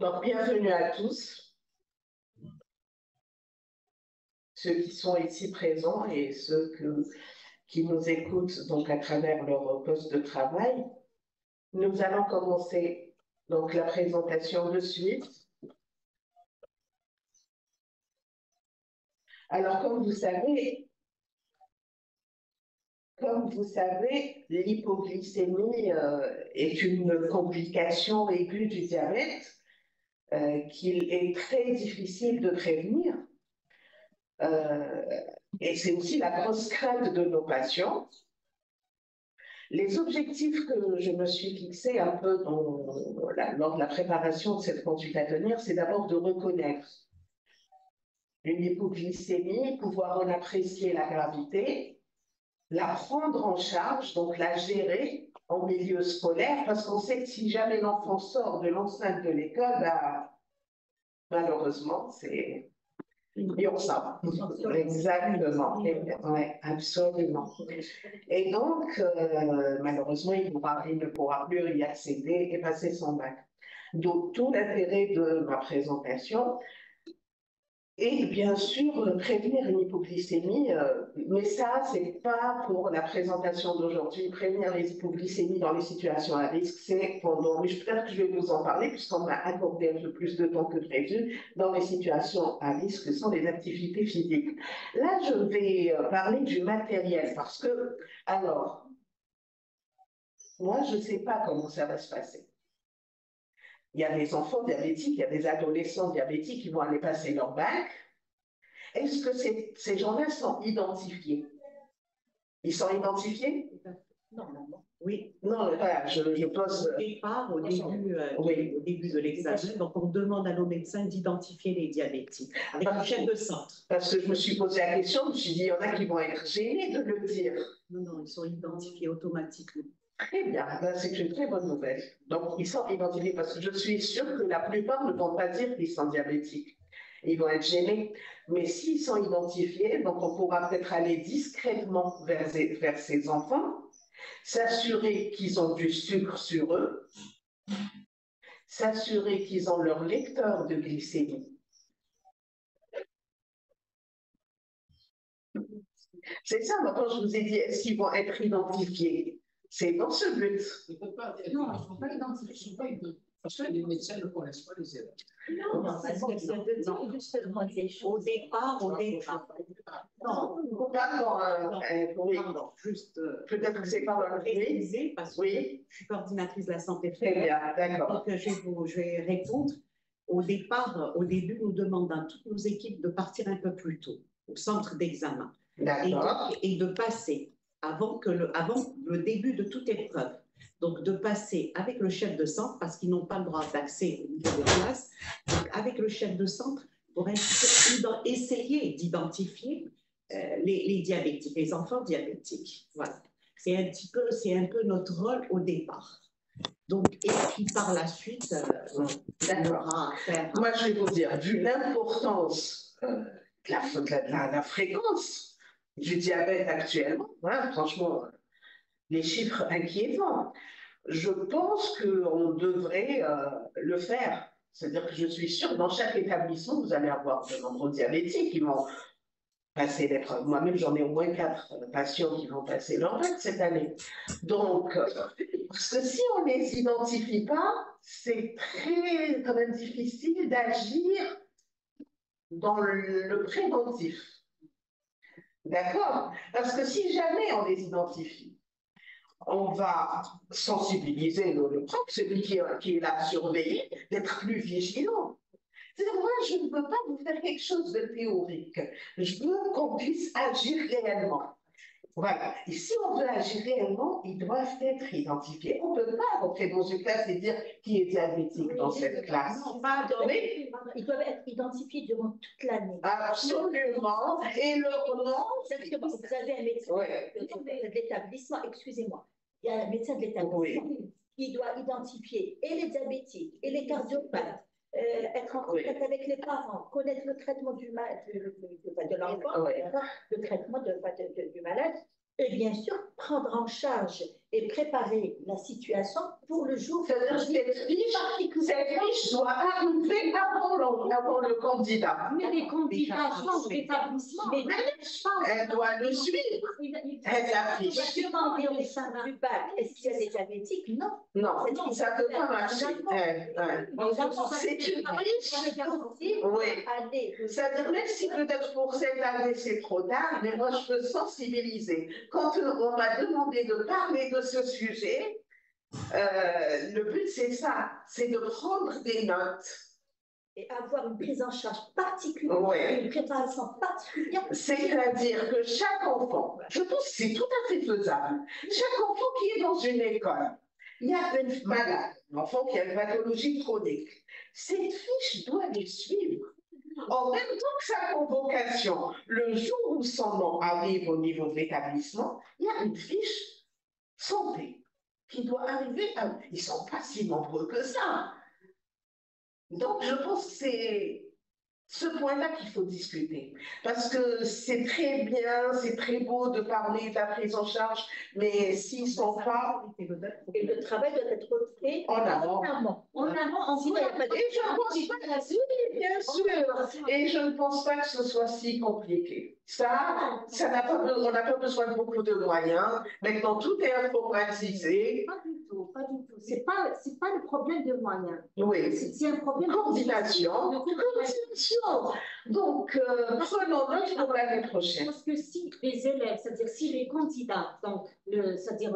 Donc, bienvenue à tous, ceux qui sont ici présents et ceux qui nous écoutent donc à travers leur poste de travail. Nous allons commencer donc la présentation de suite. Alors, comme vous savez, l'hypoglycémie est une complication aiguë du diabète qu'il est très difficile de prévenir. Et c'est aussi la grosse crainte de nos patients. Les objectifs que je me suis fixés un peu lors de la préparation de cette conduite à tenir, c'est d'abord de reconnaître une hypoglycémie, pouvoir en apprécier la gravité, la prendre en charge, donc la gérer en milieu scolaire, parce qu'on sait que si jamais l'enfant sort de l'enceinte de l'école, bah, malheureusement, c'est urgent. Exactement, ouais, absolument. Et donc, malheureusement, il ne pourra plus y accéder et passer son bac. Donc, tout l'intérêt de ma présentation est bien sûr prévenir une hypoglycémie, mais ça, c'est pas pour la présentation d'aujourd'hui. Prévenir les hypoglycémies dans les situations à risque, c'est pendant, mais peut-être que je vais vous en parler puisqu'on m'a accordé un peu plus de temps que prévu, dans les situations à risque, ce sont les activités physiques. Là, je vais parler du matériel parce que, alors, moi, je ne sais pas comment ça va se passer. Il y a des enfants diabétiques, il y a des adolescents diabétiques qui vont aller passer leur bac. Est-ce que ces gens-là sont identifiés? Ils sont identifiés? Non, non, non. Oui. Non, voilà, je pose... Au départ, au début de l'examen, donc on demande à nos médecins d'identifier les diabétiques avec un chef de centre. Parce que je me suis posé la question, je me suis dit, il y en a qui vont être gênés de le dire. Non, non, ils sont identifiés automatiquement. Très bien, ben, c'est une très bonne nouvelle. Donc, ils sont identifiés parce que je suis sûre que la plupart ne vont pas dire qu'ils sont diabétiques. Ils vont être gênés. Mais s'ils sont identifiés, donc on pourra peut-être aller discrètement vers ces enfants, s'assurer qu'ils ont du sucre sur eux, s'assurer qu'ils ont leur lecteur de glycémie. C'est ça, moi, quand je vous ai dit, est-ce qu'ils vont être identifiés? C'est dans ce but. Ils ne peuvent pas, non, ils ne sont pas identifiés, ils ne sont pas identifiés. Parce que les médecins ne connaissent pas les élèves. Non, parce que c'est justement des choses. Au départ. Non, pardon, juste peut-être que c'est pas préciser parce que je suis coordinatrice de la santé. Très bien, d'accord. Donc je vais répondre. Au début, nous demandons à toutes nos équipes de partir un peu plus tôt au centre d'examen. D'accord. Et de passer avant le début de toute épreuve. Donc, de passer avec le chef de centre, parce qu'ils n'ont pas le droit d'accès au niveau de classe, donc avec le chef de centre pour essayer d'identifier les diabétiques, les enfants diabétiques. Voilà. C'est un peu notre rôle au départ. Donc, et puis par la suite, on aura à faire... Moi, je vais vous dire, vu l'importance de la fréquence du diabète actuellement, hein, franchement, les chiffres inquiétants. Je pense qu'on devrait le faire. C'est-à-dire que je suis sûre, dans chaque établissement, vous allez avoir de nombreux diabétiques qui vont passer l'épreuve. Moi-même, j'en ai au moins 4 patients qui vont passer leur bac cette année. Donc, parce que si on ne les identifie pas, c'est très quand même difficile d'agir dans le préventif. D'accord? Parce que si jamais on les identifie, on va sensibiliser le prof, celui qui est là à surveiller, d'être plus vigilant. C'est-à-dire, moi, je ne veux pas vous faire quelque chose de théorique. Je veux qu'on puisse agir réellement. Voilà. Et si on veut agir réellement, ils doivent être identifiés. On ne peut pas rentrer dans une classe et dire qui est diabétique dans cette classe. Non, ils doivent être identifiés durant toute l'année. Absolument. Et leur nom. Vous avez un médecin de l'établissement, excusez-moi. Il y a un médecin de l'établissement qui doit identifier et les diabétiques et les cardiopathes, être en contact avec les parents, connaître le traitement de l'enfant, le traitement du malade, et bien sûr prendre en charge et préparer la situation pour le jour. C'est-à-dire que cette fiche doit arriver avant le candidat. Mais les candidats changent d'établissement. Elle doit le suivre. Elle l'affiche. Demander au sein du bac, est-ce qu'il y a des diabétiques? Non. Non, ça ne peut pas marcher. C'est une fiche. Oui. C'est-à-dire, même si peut-être pour cette année c'est trop tard, mais moi je veux sensibiliser. Quand on m'a demandé de parler de ce sujet, le but c'est ça, c'est de prendre des notes. Et avoir une prise en charge particulière, une préparation particulière. C'est-à-dire que chaque enfant, je pense que c'est tout à fait faisable, chaque enfant qui est dans une école, il y a une malade, un enfant qui a une pathologie chronique, cette fiche doit les suivre. En même temps que sa convocation, le jour où son nom arrive au niveau de l'établissement, il y a une fiche santé qui doit arriver. Ils ne sont pas si nombreux que ça. Donc, je pense que c'est ce point-là qu'il faut discuter. Parce que c'est très bien, c'est très beau de parler de la prise en charge, mais s'ils ne sont pas... Et le travail doit être fait en amont. En amont, Et je pense pas, bien sûr, et je ne pense pas que ce soit si compliqué. Ça n'a pas, on n'a pas besoin de beaucoup de moyens. Maintenant, tout est informatisé. Pas du tout, pas du tout. C'est pas le problème de moyens. Oui. C'est un problème de coordination. Donc, prenons note pour l'année prochaine. Parce que si les élèves, c'est-à-dire si les candidats, donc, c'est-à-dire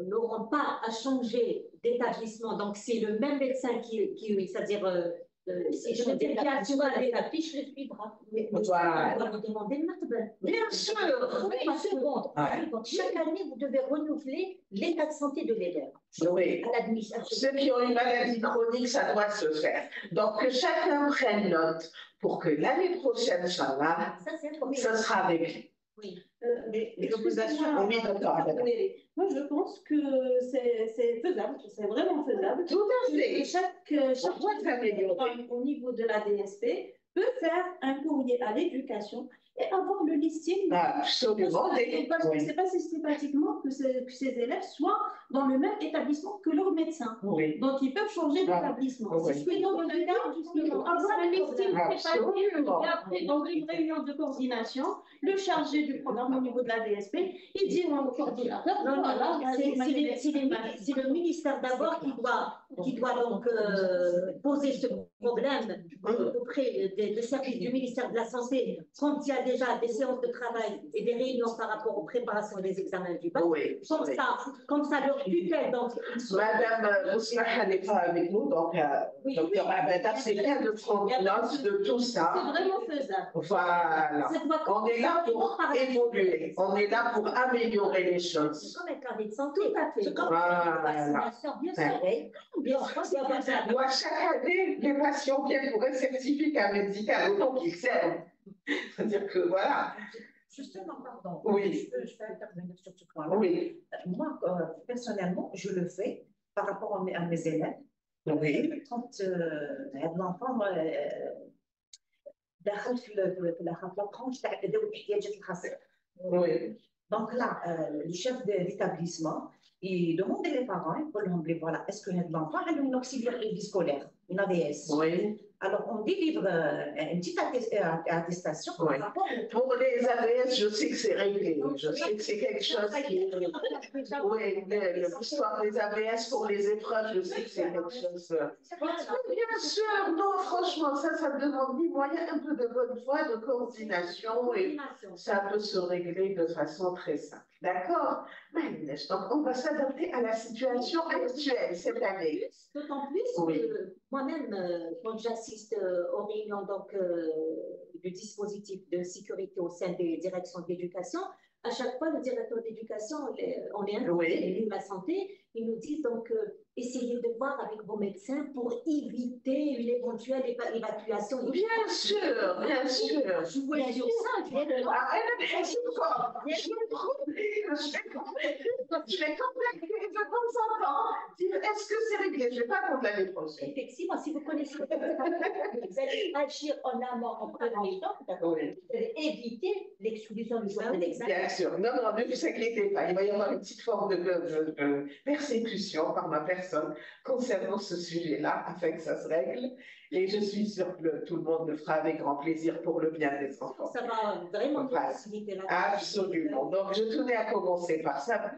n'auront pas à changer d'établissement, donc c'est le même médecin qui c'est-à-dire si je veux dire qui a assuré la fiche le suivra. Voilà. on va vous demander le matbel. Bien sûr. Donc, chaque année, vous devez renouveler l'état de santé de l'élève. Oui. À l'administration. Ceux qui ont une maladie chronique, ça doit se faire. Donc, que chacun prenne note pour que l'année prochaine, Inch'Allah, ça sera avec lui. Oui. Et je vous assure, oui, d'accord. Moi, je pense que c'est faisable, c'est vraiment faisable. Tout à fait. Chaque au niveau de la DSP peut faire un courrier à l'éducation et avoir le listing. Absolument. Parce que c'est pas systématiquement que ces élèves soient dans le même établissement que leur médecin. Oui. Donc, ils peuvent changer d'établissement. Oui. Si je fais dans le cas, justement, avoir un listing préparé, et après, dans une réunion de coordination, le chargé du programme au niveau de la DSP, il dit au coordinateur, voilà, c'est le ministère d'abord qui doit donc poser ce problème auprès des services du ministère de la Santé quand il y a déjà des séances de travail et des réunions par rapport aux préparations des examens du bac. Oui. Comme ça leur tutelle. Donc, Madame Bouslaha n'est pas avec nous, donc docteur Abada, c'est bien de prendre note de tout ça. C'est vraiment faisable. Voilà. On est là pour évoluer, on est là pour améliorer les choses. C'est comme un carnet de santé. Tout à fait. C'est comme une vaccination, bien sûr. Moi, chaque année, les patients viennent pour un certificat médical, autant qu'ils servent. C'est-à-dire que voilà. Justement, pardon. Oui. Je peux intervenir sur ce point-là. Oui. Moi, personnellement, je le fais par rapport à mes élèves. Oui. Quand l'enfant دخل في البرانش تاع الادوات والاحتياجات الخاصه. Oui. Donc là, le chef d'établissement, il demande les parents, il peut leur dire voilà, est-ce que l'enfant a une auxiliaire de vie scolaire, une AVS? Oui. Alors, on délivre une petite attestation par rapport Pour les AVS, je sais que c'est réglé. Je sais que c'est quelque chose qui est... Oui, l'histoire des AVS pour les épreuves, je sais que c'est quelque chose... Bien sûr, non, franchement, ça demande des moyens, un peu de bonne foi, de coordination, et ça peut se régler de façon très simple. D'accord? Donc, on va s'adapter à la situation actuelle cette année. D'autant plus que moi-même, quand j'assiste aux réunions du dispositif de sécurité au sein des directions d'éducation, à chaque fois, le directeur d'éducation, on est invité, la santé, il nous dit donc essayez de voir avec vos médecins pour éviter une éventuelle évacuation. Bien sûr, bien sûr. Je voulais dire ça. Je vais contacter de temps en temps, dire est-ce que c'est réglé? Je ne vais pas contre l'année prochaine. Effectivement, si vous connaissez, vous allez agir en amont, en premier temps, d'accord? Oui. Vous allez éviter l'exclusion du jour de l'examen. Bien sûr. Non, non, ne vous inquiétez pas. Il va y avoir une petite forme de persécution par ma personne concernant ce sujet-là, afin que ça se règle. Et je suis sûre que tout le monde le fera avec grand plaisir pour le bien des enfants. Ça va vraiment nous faciliter la tâche. Absolument. Donc, je tenais à commencer par ça.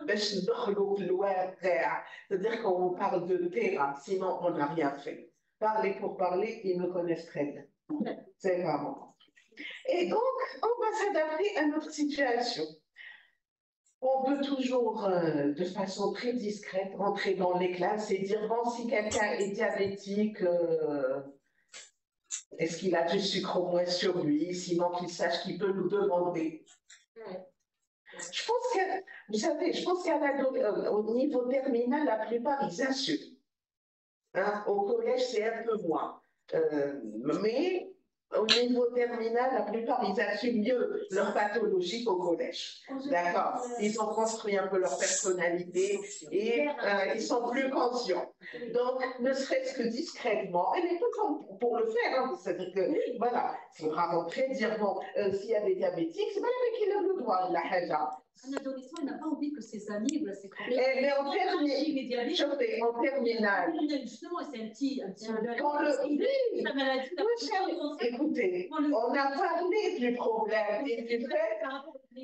C'est-à-dire qu'on parle de terrain, sinon on n'a rien fait. Parler pour parler, ils me connaissent très bien. C'est vraiment. Et donc, on va s'adapter à notre situation. On peut toujours, de façon très discrète, rentrer dans les classes et dire, bon, si quelqu'un est diabétique, est-ce qu'il a du sucre au moins sur lui? Sinon, qu'il sache qu'il peut nous demander. Je pense que, vous savez, je pense qu'au niveau terminal, la plupart, ils assument. Hein? Au collège, c'est un peu moins. Mais au niveau terminal, la plupart, ils assument mieux leur pathologie qu'au collège. D'accord? Ils ont construit un peu leur personnalité et ils sont plus conscients. Donc, ne serait-ce que discrètement, et les trucs pour le faire, hein, c'est-à-dire que, voilà, il faudra rentrer, dire, bon, s'il y a des diabétiques, c'est pas la mec qui lève le doigt, la haja. Un adolescent, il n'a pas envie que ses amis ou ses collègues. Mais en terminale. Justement, c'est un petit. La maladie, écoutez, on a parlé du problème et du fait.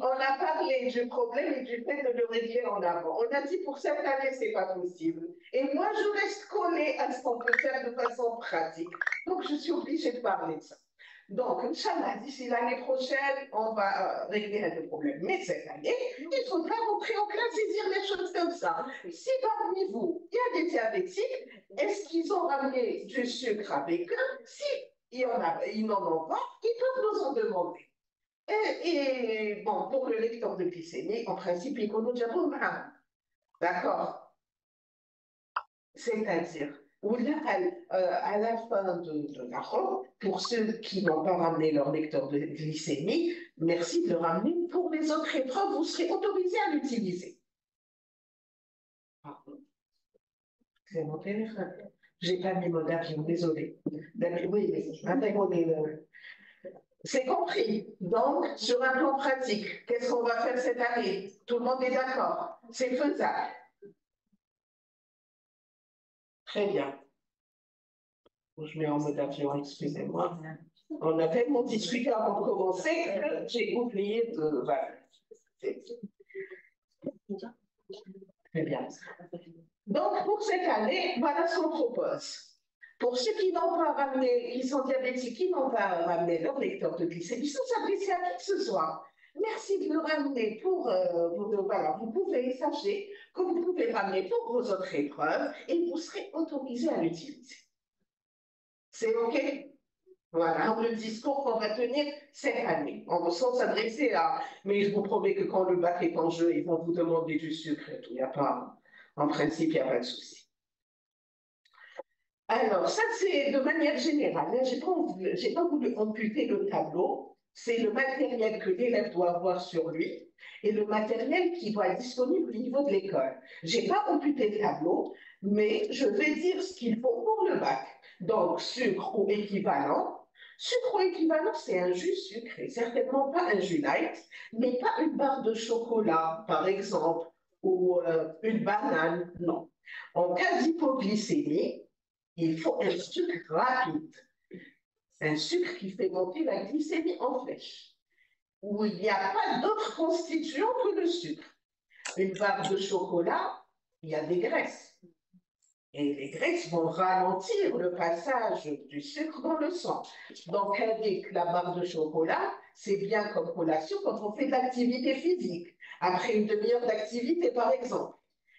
On a parlé du problème et du fait de le régler en avant. On a dit pour cette année, c'est pas possible. Et moi, je reste collée à ce qu'on peut faire de façon pratique. Donc, je suis obligée de parler de ça. Donc, Inch'Allah, d'ici l'année prochaine, on va régler le problème. Mais cette année, il faudra rentrer en classe et dire les choses comme ça. Si parmi vous, il y a des diabétiques, est-ce qu'ils ont ramené du sucre avec eux? Si ils n'en ont pas, ils peuvent nous en demander. Et bon, pour le lecteur de glycémie, en principe, il connaît déjà tout. D'accord? C'est-à-dire, à la fin de la robe, pour ceux qui n'ont pas ramené leur lecteur de glycémie, merci de le ramener. Pour les autres épreuves, vous serez autorisé à l'utiliser. C'est mon téléphone. Je n'ai pas mis mon avion, désolé. Oui, c'est compris. Donc, sur un plan pratique, qu'est-ce qu'on va faire cette année? Tout le monde est d'accord? C'est faisable. Très bien. Je mets en mode avion, excusez-moi. On a tellement discuté avant de commencer que j'ai oublié de... Voilà. Très bien. Donc, pour cette année, voilà ce qu'on propose. Pour ceux qui n'ont pas ramené, qui sont diabétiques, qui n'ont pas ramené leur lecteur de glycémie, sans s'adresser à qui que ce soit. Merci de le ramener voilà, vous pouvez, sachez que vous pouvez le ramener pour vos autres épreuves et vous serez autorisé à l'utiliser. C'est OK? Voilà le discours qu'on va tenir cette année, sans s'adresser à... Mais je vous promets que quand le bac est en jeu, ils vont vous demander du sucre et tout. Il n'y a pas... En principe, il n'y a pas de souci. Alors, ça, c'est de manière générale. Je n'ai pas voulu amputer le tableau. C'est le matériel que l'élève doit avoir sur lui et le matériel qui doit être disponible au niveau de l'école. Je n'ai pas amputé le tableau, mais je vais dire ce qu'il faut pour le bac. Donc, sucre ou équivalent. Sucre ou équivalent, c'est un jus sucré, certainement pas un jus light, mais pas une barre de chocolat, par exemple, ou une banane, non. En cas d'hypoglycémie, il faut un sucre rapide, un sucre qui fait monter la glycémie en flèche, où il n'y a pas d'autre constituant que le sucre. Une barre de chocolat, il y a des graisses. Et les graisses vont ralentir le passage du sucre dans le sang. Donc, avec la barre de chocolat, c'est bien comme collation quand on fait de l'activité physique, après une demi-heure d'activité, par exemple.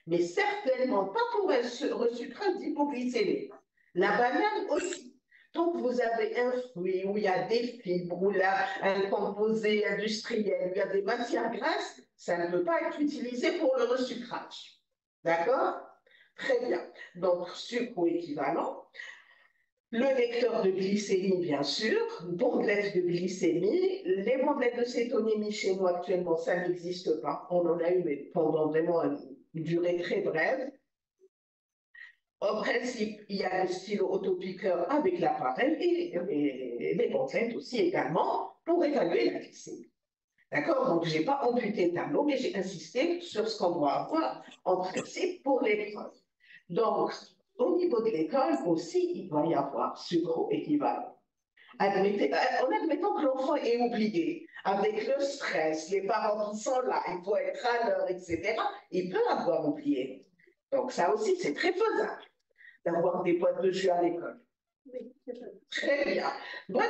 Mais certainement pas pour un resucrage d'hypoglycémie. La banane aussi. Donc, vous avez un fruit où il y a des fibres, où il y a un composé industriel, où il y a des matières grasses, ça ne peut pas être utilisé pour le resucrage. D'accord? Très bien. Donc, sucre ou équivalent. Le lecteur de glycémie, bien sûr. Bandelette de glycémie. Les bandelettes de cétonémie chez nous actuellement, ça n'existe pas. On en a eu, mais pendant vraiment une durée très brève. En principe, il y a le stylo autopiqueur avec l'appareil et les bandelettes aussi également pour évaluer la glycémie. D'accord? Donc, je n'ai pas amputé le tableau, mais j'ai insisté sur ce qu'on doit avoir en principe pour l'épreuve. Donc, au niveau de l'école aussi, il doit y avoir sucro-équivalent. En admettant que l'enfant est oublié, avec le stress, les parents qui sont là, il faut être à l'heure, etc., il peut avoir oublié. Donc, ça aussi, c'est très faisable d'avoir des boîtes de jus à l'école. Oui, très bien. Donc,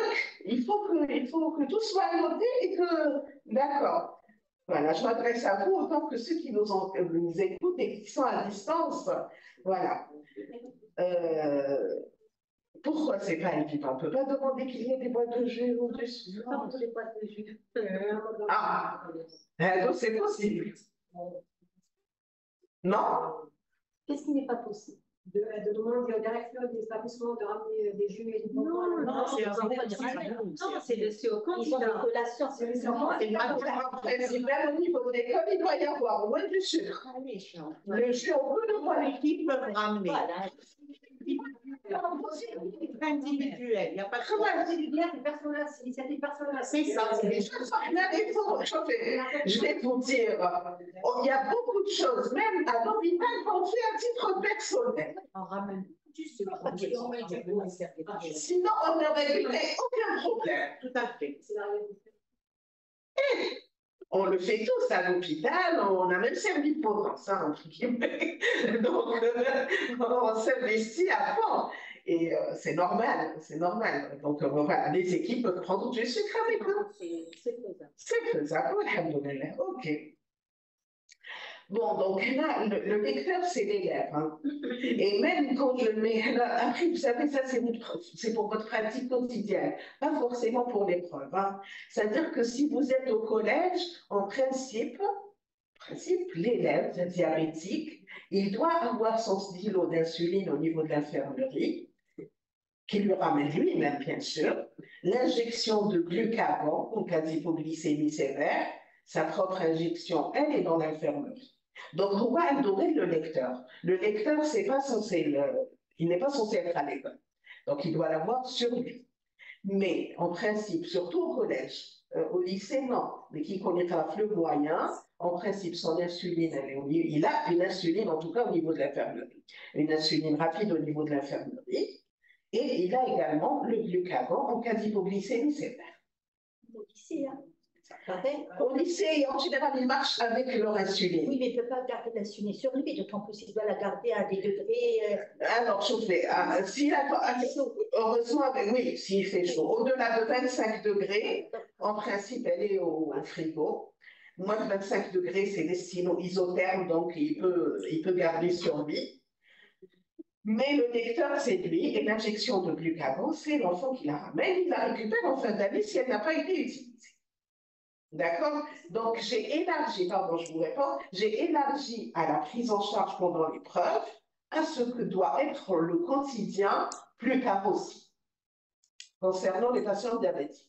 il faut que tout soit noté et que, d'accord. Voilà, je m'adresse à vous autant que ceux qui nous écoutent et qui sont à distance. Voilà. Pourquoi c'est pas évident? On ne peut pas demander qu'il y ait des boîtes de jus ou du sucre. Non, des boîtes de jus. Ah, donc c'est possible. Non? Qu'est-ce qui n'est pas possible? De demander au directeur des établissements de ramener des jus et des bonbons. Non, c'est Non, c'est le Ils ont candidat. des collations. C'est même au niveau de l'école, il doit y avoir au moins du sucre. Le jus, on peut le voir. L'équipe peut ramener. Voilà. Individuel, il n'y a pas de Individuel, c'est personnel, c'est initiative personnelle. C'est ça, c'est des choses. Je vais vous dire, il y a beaucoup de choses, même à l'hôpital, qu'on fait à titre personnel. On ramène du sucre. Sinon, on ne réglerait aucun problème. Tout à fait. On le fait tous à l'hôpital, on a même servi de potence, hein, entre guillemets. Donc, on s'investit à fond. Et c'est normal, c'est normal. Donc, voilà, les équipes peuvent prendre du sucre avec eux. C'est faisable. C'est faisable, alhamdoulilah. OK. Bon, donc là, le lecteur, c'est l'élève. Hein. Et même quand je le mets là, après, vous savez, ça, c'est pour votre pratique quotidienne, pas forcément pour l'épreuve. Hein. C'est-à-dire que si vous êtes au collège, en principe, l'élève diabétique, il doit avoir son stylo d'insuline au niveau de l'infirmerie, qui lui ramène lui-même, bien sûr, l'injection de glucagon, en cas d'hypoglycémie sévère, sa propre injection, elle est dans l'infirmerie. Donc, on va adorer le lecteur. Le lecteur, il n'est pas censé être à l'école. Donc, il doit l'avoir sur lui. Mais, en principe, surtout au collège, au lycée, non. Mais qui connaîtra le moyen, en principe, son insuline, il a une insuline, en tout cas, au niveau de l'infirmerie. Une insuline rapide au niveau de l'infirmerie. Et il a également le glucagon en cas d'hypoglycémie sévère. Au lycée, hein. Au lycée, en général, ils marchent avec leur insuline. Oui, mais il ne peut pas garder l'insuline sur lui, d'autant plus il doit la garder à des degrés. Alors, chauffez. Heureusement, oui, s'il fait chaud. Au-delà de 25 degrés, en principe, elle est au frigo. Moins de 25 degrés, c'est des stylos isothermes, donc il peut garder sur lui. Mais le lecteur, c'est lui, et l'injection de glucagon, c'est l'enfant qui la ramène, il la récupère en fin d'année si elle n'a pas été utilisée. D'accord? Donc, j'ai élargi à la prise en charge pendant l'épreuve, à ce que doit être le quotidien plus tard aussi, concernant les patients diabétiques.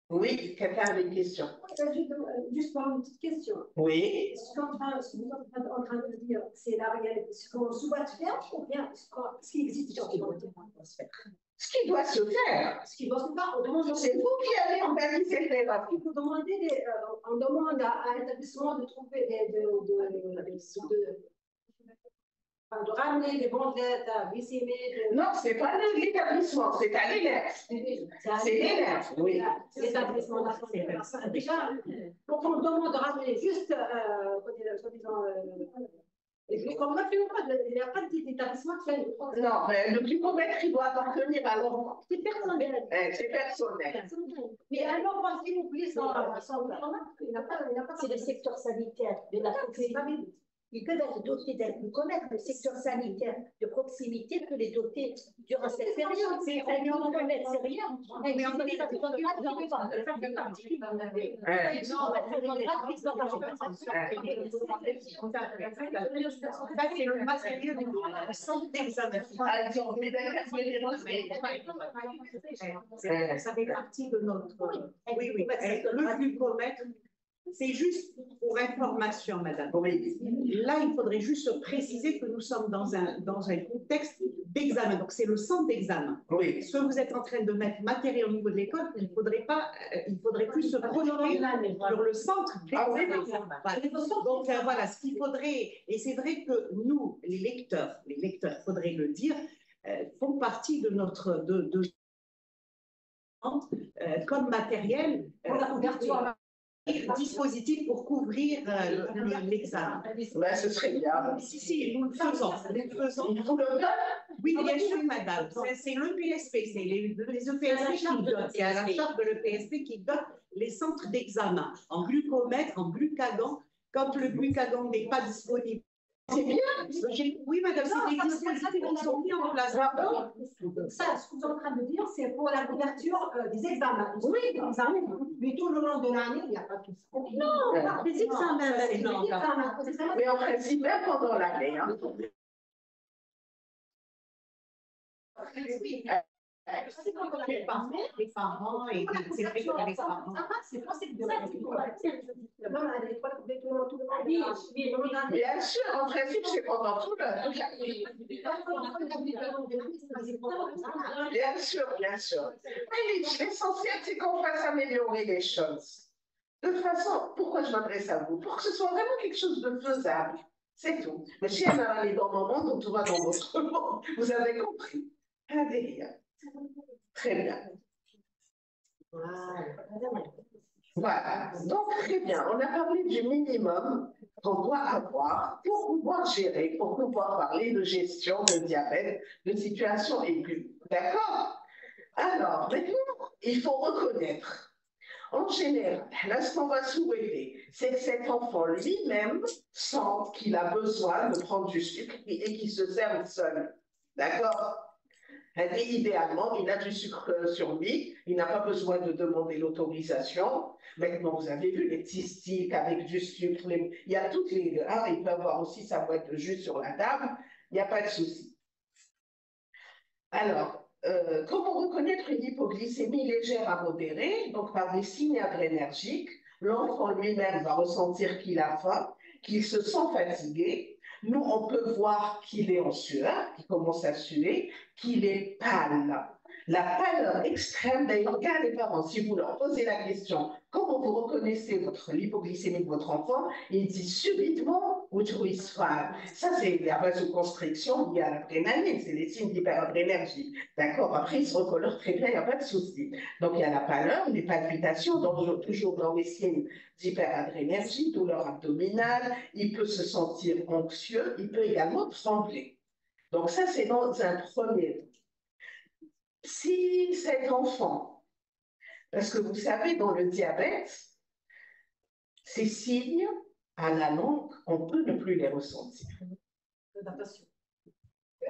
Oui, quelqu'un a une question? Juste pour une petite question. Oui. Ce que vous êtes en train de dire, c'est la réalité, ce qu'on souhaite faire ou bien ce qui existe déjà? Ce qui doit se faire. Ce qui doit se faire, on demande. C'est vous qui allez organiser les thérapies. On demande à l'établissement de trouver de ramener des bandelettes à glycémie. Non, ce n'est pas l'établissement, c'est à l'élève. C'est l'élève, oui. L'établissement déjà, pour qu'on demande de ramener juste, soi-disant, il n'y a pas d'établissement qui a une. Non, mais le glucomètre, il doit appartenir à l'enfant. C'est personnel. C'est personnel. Mais alors, quand il oublie son il n'a pas. C'est le secteur sanitaire de la proximité. Ils peuvent être dotés d'un glucomètre. Le secteur sanitaire de proximité peut les doter durant cette période. C'est un glucomètre, c'est rien. Mais on peut faire des Ça, c'est le matériel de santé. Ça fait partie de notre. Oui, le glucomètre. C'est juste pour information, madame. Oui. Là, il faudrait juste préciser que nous sommes dans un contexte d'examen. Donc, c'est le centre d'examen. Oui. Ce que vous êtes en train de mettre matériel au niveau de l'école, il faudrait plus se projeter sur le centre d'examen. Voilà. Donc, voilà, ce qu'il faudrait, et c'est vrai que nous, les lecteurs, faudrait le dire, font partie de notre comme matériel Pour la couverture. dispositif pour couvrir l'examen. Ben, ce serait bien. Si, nous le faisons. Oui, bien sûr, madame. C'est le PSP, c'est les EPSP qui donnent. C'est à la charge de l'EPSP qui donne les centres d'examen en glucomètre, en glucagon. Quand le glucagon n'est pas disponible. C'est bien. Oui, madame, c'est des dispositifs qui sont mis en place. Ça, ce que vous êtes en train de dire, c'est pour la couverture des examens. Oui, des examens. Mais tout le long de l'année, il n'y a pas tout ça. Non, des examens. C'est non. Mais en principe, même pendant l'année. Hein. Oui. Les parents et c'est vrai que les parents. C'est possible de la Bien sûr, en principe, c'est pendant tout le. Bien sûr, bien sûr. Mais l'essentiel, c'est qu'on fasse améliorer les choses. De toute façon, pourquoi je m'adresse à vous? Pour que ce soit vraiment quelque chose de faisable. C'est tout. Le chien va aller dans mon monde, donc tout va dans votre monde. Vous avez compris? Allez, très bien. Voilà. Donc, très bien. On a parlé du minimum qu'on doit avoir pour pouvoir gérer, pour pouvoir parler de gestion de diabète, de situation aiguë. D'accord? Alors, maintenant, il faut reconnaître. En général, là, ce qu'on va souhaiter, c'est que cet enfant lui-même sente qu'il a besoin de prendre du sucre et qu'il se serve seul. D'accord? Et idéalement, il a du sucre sur lui, il n'a pas besoin de demander l'autorisation. Maintenant, vous avez vu les petits sticks avec du sucre, il y a toutes les... Ah, il peut avoir aussi sa boîte de jus sur la table, il n'y a pas de souci. Alors, comment reconnaître une hypoglycémie légère à modérée? Donc, par des signes adrénergiques, l'enfant lui-même va ressentir qu'il a faim, qu'il se sent fatigué. Nous, on peut voir qu'il est en sueur, qu'il commence à suer, qu'il est pâle. La pâleur extrême, d'ailleurs, regardez les parents, si vous leur posez la question, comment vous reconnaissez l'hypoglycémie de votre enfant, il dit subitement, which fat. Ça, c'est la vasoconstriction liée à l'adrénaline, c'est les signes d'hyperadrénergie. D'accord? Après, il se recolore très bien, il n'y a pas de souci. Donc, il y a la pâleur, les palpitations, toujours dans les signes d'hyperadrénergie, douleur abdominale, il peut se sentir anxieux, il peut également trembler. Donc, ça, c'est dans un premier temps. Si cet enfant, parce que vous savez, dans le diabète, ces signes à la langue, on peut ne plus les ressentir.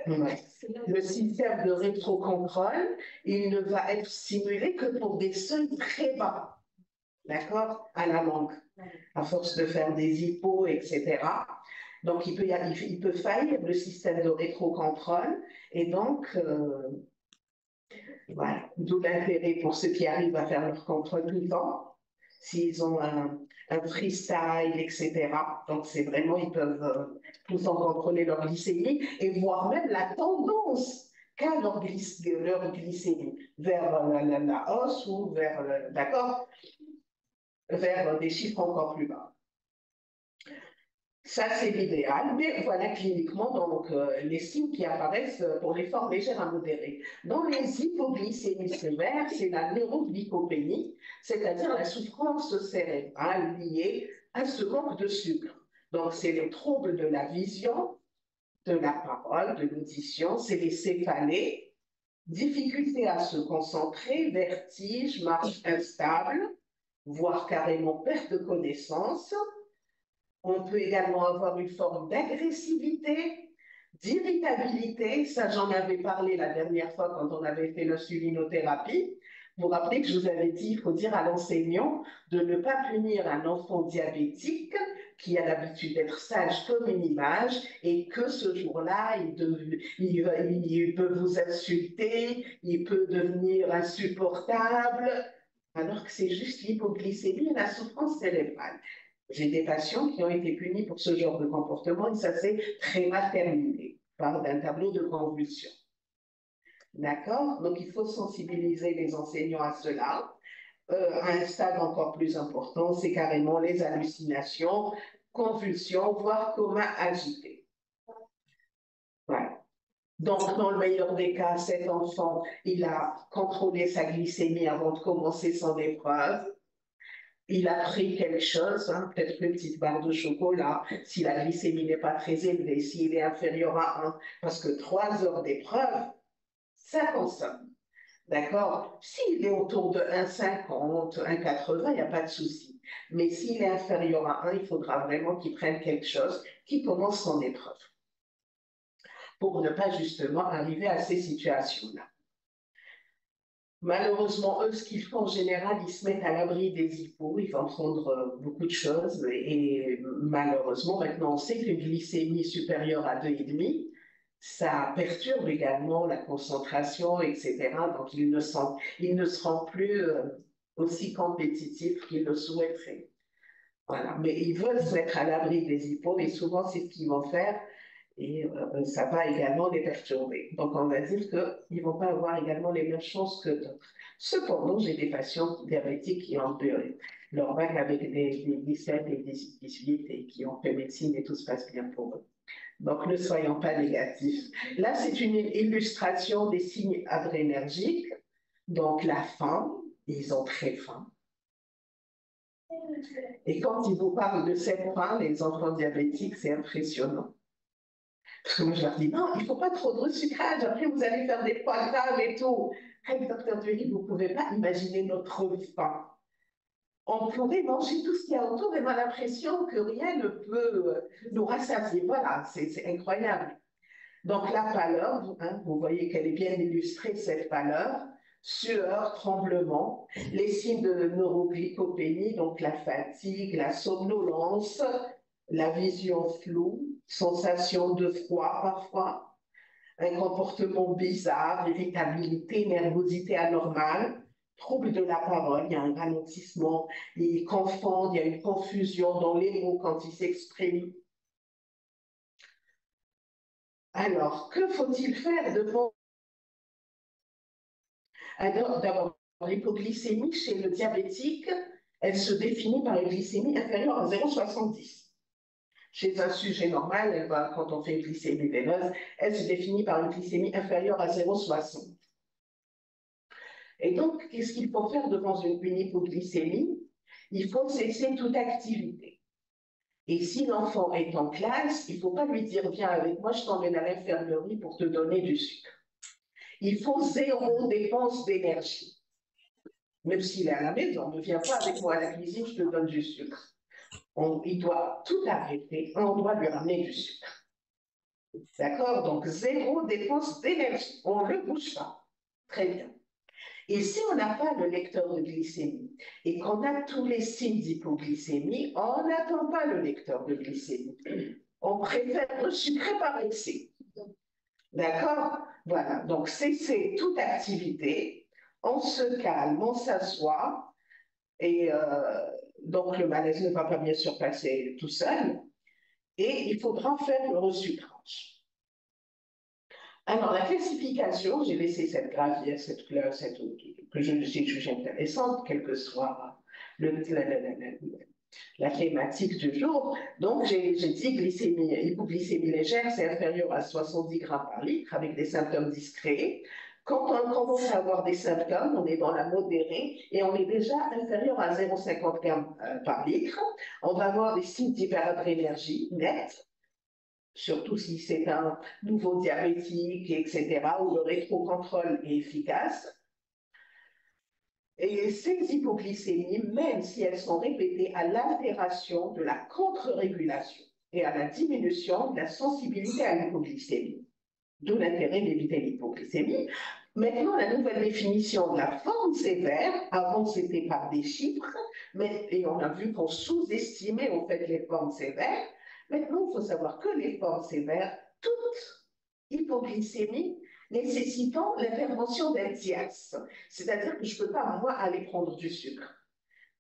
Ouais. Le système de rétrocontrôle, il ne va être stimulé que pour des seuils très bas, d'accord, à la langue, à force de faire des hippos, etc. Donc, il peut faillir le système de rétrocontrôle, et donc, voilà, d'où l'intérêt pour ceux qui arrivent à faire leur contrôle tout le temps, s'ils ont un freestyle, etc. Donc, c'est vraiment, ils peuvent tout le temps contrôler leur glycémie et voir même la tendance qu'a leur glycémie vers la hausse ou vers, d'accord, vers des chiffres encore plus bas. Ça, c'est l'idéal, mais voilà cliniquement donc, les signes qui apparaissent pour les formes légères à modérées. Dans les hypoglycémies sévères, c'est la neuroglycopénie, c'est-à-dire la souffrance cérébrale liée à ce manque de sucre. Donc, c'est les troubles de la vision, de la parole, de l'audition, c'est les céphalées, difficulté à se concentrer, vertige, marche instable, voire carrément perte de connaissance. On peut également avoir une forme d'agressivité, d'irritabilité. Ça, j'en avais parlé la dernière fois quand on avait fait l'insulinothérapie. Vous vous rappelez que je vous avais dit, il faut dire à l'enseignant de ne pas punir un enfant diabétique qui a l'habitude d'être sage comme une image et que ce jour-là, il peut vous insulter, il peut devenir insupportable. alors que c'est juste l'hypoglycémie et la souffrance cérébrale. J'ai des patients qui ont été punis pour ce genre de comportement et ça s'est très mal terminé par un tableau de convulsion. D'accord? Donc, il faut sensibiliser les enseignants à cela. À un stade encore plus important, c'est carrément les hallucinations, convulsions, voire coma agité. Voilà. Donc, dans le meilleur des cas, cet enfant, il a contrôlé sa glycémie avant de commencer son épreuve. Il a pris quelque chose, hein, peut-être une petite barre de chocolat, si la glycémie n'est pas très élevée, s'il est inférieur à 1, parce que 3 heures d'épreuve, ça consomme. D'accord? S'il est autour de 1,50, 1,80, il n'y a pas de souci. Mais s'il est inférieur à 1, il faudra vraiment qu'il prenne quelque chose qui commence son épreuve pour ne pas justement arriver à ces situations-là. Malheureusement, eux, ce qu'ils font en général, ils se mettent à l'abri des hypos, ils vont prendre beaucoup de choses et malheureusement, maintenant, on sait qu'une glycémie supérieure à 2,5, ça perturbe également la concentration, etc. Donc, ils ne seront plus aussi compétitifs qu'ils le souhaiteraient. Voilà. Mais ils veulent se mettre à l'abri des hypos et souvent, c'est ce qu'ils vont faire et ça va également les perturber. Donc, on va dire qu'ils ne vont pas avoir également les mêmes chances que d'autres. Cependant, j'ai des patients diabétiques qui ont leur bac avec des 17 et des 18 et qui ont fait médecine et tout se passe bien pour eux. Donc, ne soyons pas négatifs. Là, c'est une illustration des signes adrénergiques. Donc, la faim, ils ont très faim. Et quand ils vous parlent de cette faim, les enfants diabétiques, c'est impressionnant. Parce que moi, je leur dis, non, il ne faut pas trop de resucrage, après vous allez faire des poids graves et tout. Hey, docteur Dury, vous ne pouvez pas imaginer notre faim. On pourrait manger tout ce qu'il y a autour et on a l'impression que rien ne peut nous rassasier. Voilà, c'est incroyable. Donc la pâleur, hein, vous voyez qu'elle est bien illustrée, cette pâleur, sueur, tremblement, les signes de neuroglycopénie, donc la fatigue, la somnolence, la vision floue, sensation de froid parfois, un comportement bizarre, irritabilité, nervosité anormale, trouble de la parole, il y a un ralentissement, ils confondent, il y a une confusion dans les mots quand ils s'expriment. Alors, que faut-il faire devant? Alors, d'abord, l'hypoglycémie chez le diabétique, elle se définit par une glycémie inférieure à 0,70. Chez un sujet normal, quand on fait une glycémie veineuse, elle se définit par une glycémie inférieure à 0,60. Et donc, qu'est-ce qu'il faut faire devant une hypoglycémie? Il faut cesser toute activité. Et si l'enfant est en classe, il ne faut pas lui dire « Viens avec moi, je t'emmène à l'infirmerie pour te donner du sucre ». Il faut 0 dépense d'énergie. Même s'il est à la maison, ne viens pas avec moi à la cuisine, je te donne du sucre. Il doit tout arrêter, on doit lui ramener du sucre. D'accord? Donc 0 dépense d'énergie, on ne le bouge pas. Très bien. Et si on n'a pas le lecteur de glycémie et qu'on a tous les signes d'hypoglycémie, on n'attend pas le lecteur de glycémie. On préfère le sucrer par excès. D'accord? Voilà. Donc, cesser toute activité, on se calme, on s'assoit, et donc le malaise ne va pas bien sûr passer tout seul, et il faudra faire le resucrage. Alors, la classification, j'ai laissé cette gravière, cette que j'ai jugée intéressante, quelle que soit la thématique du jour. Donc, j'ai dit hypoglycémie légère, c'est inférieur à 70 grammes par litre, avec des symptômes discrets. Quand on commence à avoir des symptômes, on est dans la modérée et on est déjà inférieur à 0,50 grammes par litre. On va avoir des signes d'hyperadrénergie nets, surtout si c'est un nouveau diabétique, etc., où le rétrocontrôle est efficace. Et ces hypoglycémies, même si elles sont répétées, à l'altération de la contre-régulation et à la diminution de la sensibilité à l'hypoglycémie. D'où l'intérêt d'éviter l'hypoglycémie. Maintenant, la nouvelle définition de la forme sévère, avant c'était par des chiffres, et on a vu qu'on sous-estimait en fait les formes sévères. Maintenant, il faut savoir que les formes sévères, toute hypoglycémie nécessitant l'intervention d'un tierce. C'est-à-dire que je ne peux pas, moi, aller prendre du sucre.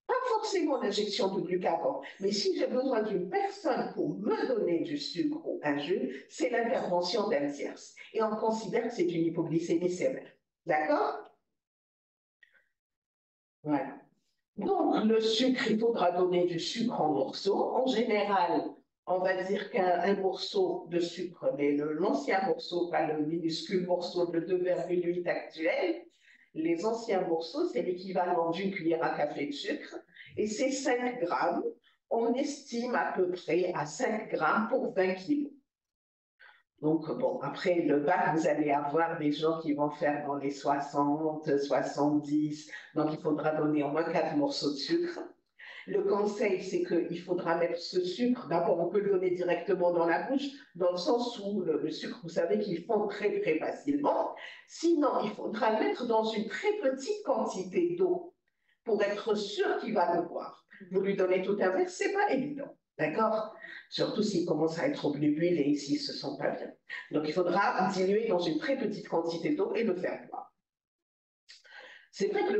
Pas forcément l'injection de glucagon, mais si j'ai besoin d'une personne pour me donner du sucre ou un jus, c'est l'intervention d'un tierce. Et on considère que c'est une hypoglycémie sévère. D'accord? Voilà. Donc, le sucre, il faudra donner du sucre en morceaux. En général, on va dire qu'un morceau de sucre, mais l'ancien morceau, pas le minuscule morceau de 2,8 actuel, les anciens morceaux, c'est l'équivalent d'une cuillère à café de sucre, et c'est 5 grammes. On estime à peu près à 5 grammes pour 20 kilos. Donc, bon, après le bac, vous allez avoir des gens qui vont faire dans les 60, 70, donc il faudra donner au moins 4 morceaux de sucre. Le conseil, c'est qu'il faudra mettre ce sucre, d'abord on peut le donner directement dans la bouche, dans le sens où le sucre, vous savez qu'il fond très très facilement. Sinon, il faudra le mettre dans une très petite quantité d'eau pour être sûr qu'il va le boire. Vous lui donnez tout un verre, c'est pas évident, d'accord? Surtout s'il commence à être globule et s'il ne se sent pas bien. Donc il faudra diluer dans une très petite quantité d'eau et le faire boire. C'est vrai que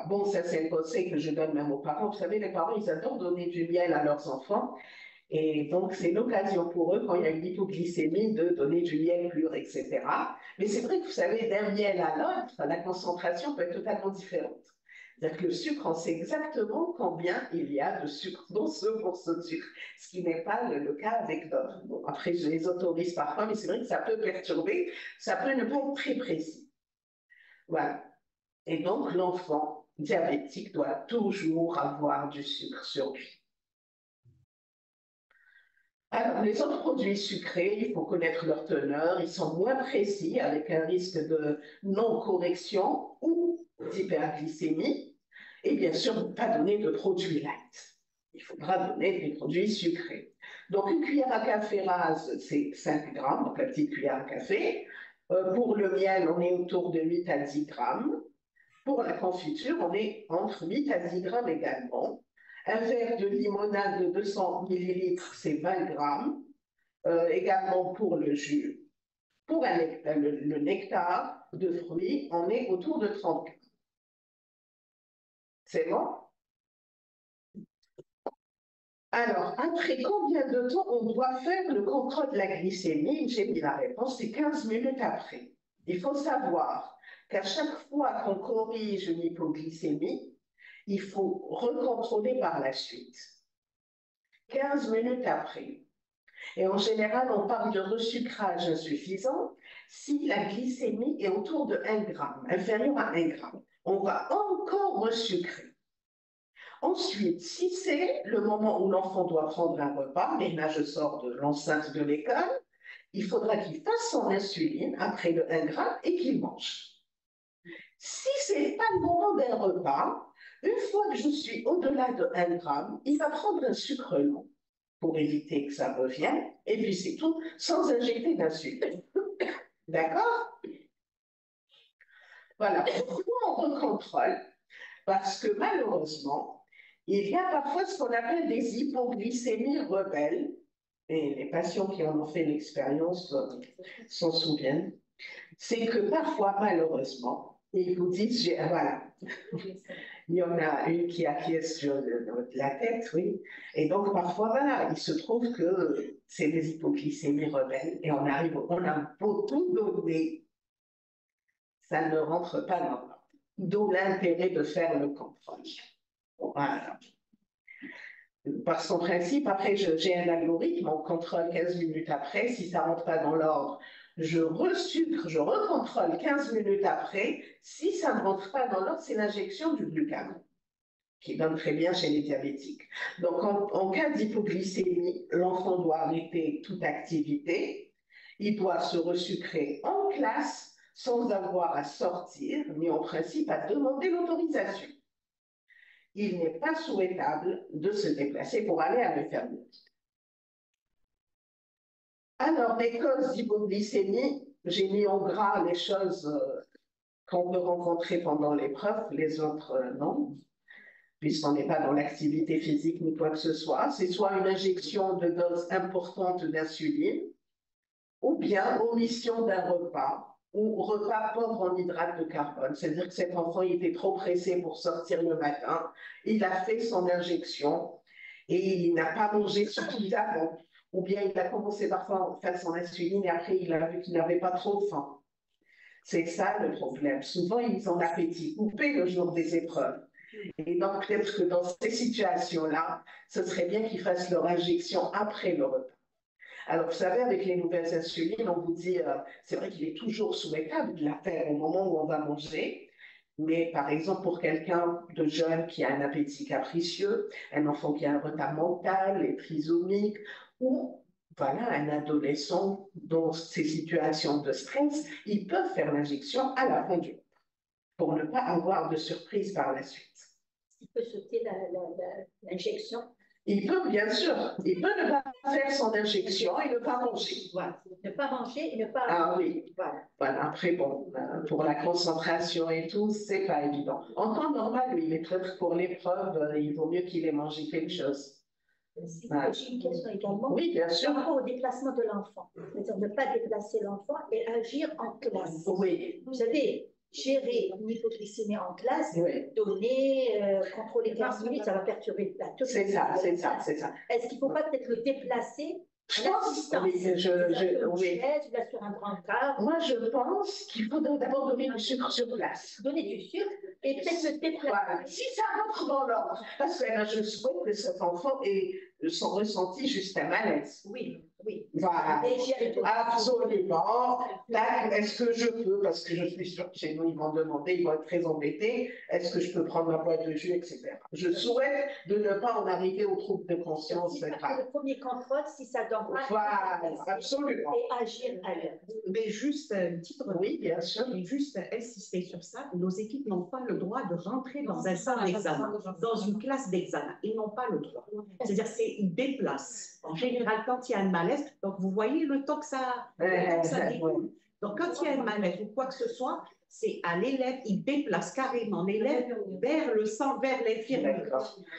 bon, ça c'est un conseil que je donne même aux parents. Vous savez, les parents, ils adorent donner du miel à leurs enfants. Et donc, c'est l'occasion pour eux, quand il y a une hypoglycémie, de donner du miel pur, etc. Mais c'est vrai que vous savez, d'un miel à l'autre, la concentration peut être totalement différente. C'est-à-dire que le sucre, on sait exactement combien il y a de sucre dans ce morceau de sucre, ce qui n'est pas le cas avec d'autres. Bon, après, je les autorise parfois, mais c'est vrai que ça peut perturber, ça peut ne pas être très précis. Voilà. Et donc, l'enfant diabétique doit toujours avoir du sucre sur lui. Alors, les autres produits sucrés, il faut connaître leur teneur, ils sont moins précis, avec un risque de non-correction ou d'hyperglycémie. Et bien sûr, ne pas donner de produits light. Il faudra donner des produits sucrés. Donc, une cuillère à café rase, c'est 5 grammes, donc la petite cuillère à café. Pour le miel, on est autour de 8 à 10 grammes. Pour la confiture, on est entre 8 à 10 grammes également. Un verre de limonade de 200 millilitres, c'est 20 grammes. Également pour le jus. Pour le nectar de fruits, on est autour de 30 grammes. C'est bon? Alors, après combien de temps on doit faire le contrôle de la glycémie? J'ai mis la réponse, c'est 15 minutes après. Il faut savoir qu'à chaque fois qu'on corrige une hypoglycémie, il faut recontrôler par la suite. 15 minutes après. Et en général, on parle de resucrage insuffisant si la glycémie est autour de 1 gramme, inférieure à 1 gramme. On va encore resucrer. Ensuite, si c'est le moment où l'enfant doit prendre un repas, mais là je sors de l'enceinte de l'école, il faudra qu'il fasse son insuline après le 1 gramme et qu'il mange. Si ce n'est pas le moment d'un repas, une fois que je suis au-delà de 1 gramme, il va prendre un sucre lent pour éviter que ça revienne, et puis c'est tout, sans injecter d'insuline. D'accord? Voilà. Pourquoi on recontrôle? Parce que malheureusement, il y a parfois ce qu'on appelle des hypoglycémies rebelles, et les patients qui en ont fait l'expérience s'en souviennent. C'est que parfois, malheureusement, ils vous disent, voilà, il y en a une qui acquiesce sur la tête, oui, et donc parfois, voilà, il se trouve que c'est des hypoglycémies rebelles, et on a beau tout donner, ça ne rentre pas dans l'ordre. D'où l'intérêt de faire le contrôle. Voilà. Parce qu'en principe, après, j'ai un algorithme, on contrôle 15 minutes après. Si ça ne rentre pas dans l'ordre, je resucre, je recontrôle 15 minutes après. Si ça ne rentre pas dans l'ordre, c'est l'injection du glucagon, qui donne très bien chez les diabétiques. Donc, en cas d'hypoglycémie, l'enfant doit arrêter toute activité. Il doit se resucrer en classe sans avoir à sortir, mais en principe à demander l'autorisation. Il n'est pas souhaitable de se déplacer pour aller à l'infirmerie. Alors, les causes d'hypoglycémie, j'ai mis en gras les choses qu'on peut rencontrer pendant l'épreuve, les autres non, puisqu'on n'est pas dans l'activité physique ni quoi que ce soit. C'est soit une injection de dose importante d'insuline, ou bien omission d'un repas, ou repas pauvre en hydrates de carbone. C'est-à-dire que cet enfant, il était trop pressé pour sortir le matin, il a fait son injection et il n'a pas mangé suffisamment. Ou bien il a commencé parfois à faire son insuline et après il a vu qu'il n'avait pas trop de faim. C'est ça le problème. Souvent, ils ont l'appétit coupé le jour des épreuves. Et donc, peut-être que dans ces situations-là, ce serait bien qu'ils fassent leur injection après le repas. Alors, vous savez, avec les nouvelles insulines, on vous dit, c'est vrai qu'il est toujours souhaitable de la faire au moment où on va manger, mais par exemple, pour quelqu'un de jeune qui a un appétit capricieux, un enfant qui a un retard mental, est trisomique, ou voilà, un adolescent dans ces situations de stress, ils peuvent faire l'injection à la fin du repas pour ne pas avoir de surprise par la suite. Il peut sauter l'injection. Il peut, bien sûr, il peut ne pas faire son injection et ne pas manger. Voilà. Ne pas manger et ne pas... Ah oui, voilà. Après, bon, pour la concentration et tout, c'est pas évident. En temps normal, oui, mais peut-être pour l'épreuve, il vaut mieux qu'il ait mangé quelque chose. J'ai une question également. Oui, bien sûr. Par rapport au déplacement de l'enfant, c'est-à-dire ne pas déplacer l'enfant et agir en classe. Oui. Vous savez, gérer l'hypoglycémie en classe, Oui. donner, contrôler 15 minutes, ça va perturber la toute C'est ça, c'est ça, c'est ça. Est-ce qu'il ne faut pas peut-être le déplacer je pense, oui, oui. Sur un brancard. Moi, je pense qu'il faudrait d'abord donner du sucre sur place. Donner du sucre et peut-être le déplacer. Voilà. Si ça rentre dans l'ordre, parce que je souhaite que cet enfant ait son ressenti juste un malaise. Oui, oui. Voilà. Absolument. Est-ce que je peux, parce que je suis sûre que chez nous, ils vont demander, ils vont être très embêtés, est-ce que je peux prendre ma boîte de jus, etc. Je souhaite de ne pas en arriver au trouble de conscience. Le premier contrôle, si ça donne pas. Voilà, absolument. Et agir à l'heure. Mais juste une petite remarque. Oui, bien sûr. Et juste insister sur ça, nos équipes n'ont pas le droit de rentrer dans un centre d'examen, dans une classe d'examen. Ils n'ont pas le droit. C'est-à-dire qu'ils déplacent. En général, quand il y a un malaise, donc vous voyez le temps que ça découle. Donc quand il y a un malaise ou quoi que ce soit, c'est à l'élève, il déplace carrément l'élève vers le centre, vers l'infirmier.